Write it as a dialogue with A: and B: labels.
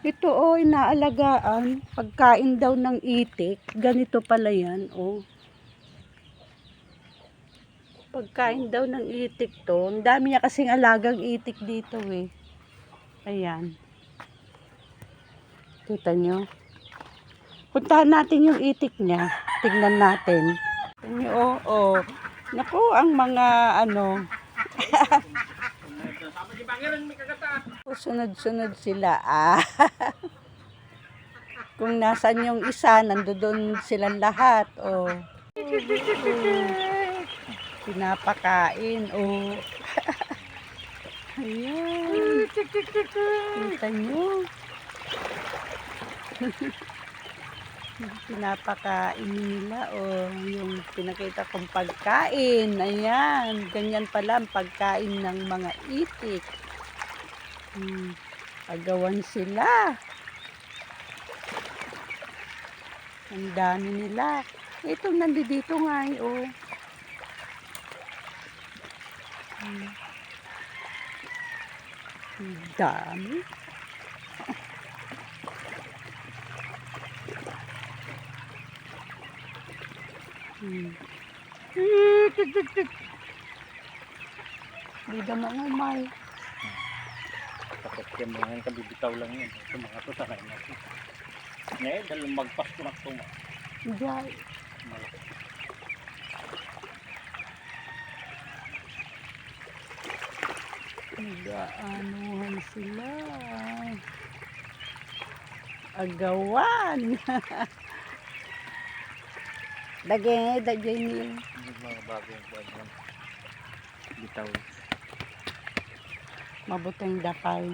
A: Ito inaalagaan. Pagkain daw ng itik. Ganito pala yan, Pagkain daw ng itik to. Ang dami niya kasing alagang itik dito Ayan. Kita nyo? Puntahan natin yung itik niya. Tignan natin. Oo. Naku, ang mga sunod-sunod sila. Kung nasan yung isa, nandoon silang lahat. Pinapakain. Ayan. Kita nyo. Pinapakain nila yung pinakita kong pagkain. Ayan, ganyan pala ang pagkain ng mga itik. Agawan sila. Ang dami nila. Itong nandito nga ang dami. Hindi mo umay.
B: Takot yan mga yung kabibitaw lang yun. Ito mga to sanay natin. Ngayon, dahil magpas ko na ito.
A: Diyan. Nag-aanuhan sila. Agawan. Dagay niyo.
B: Mga bagong bitaw.
A: Mabutong dapay.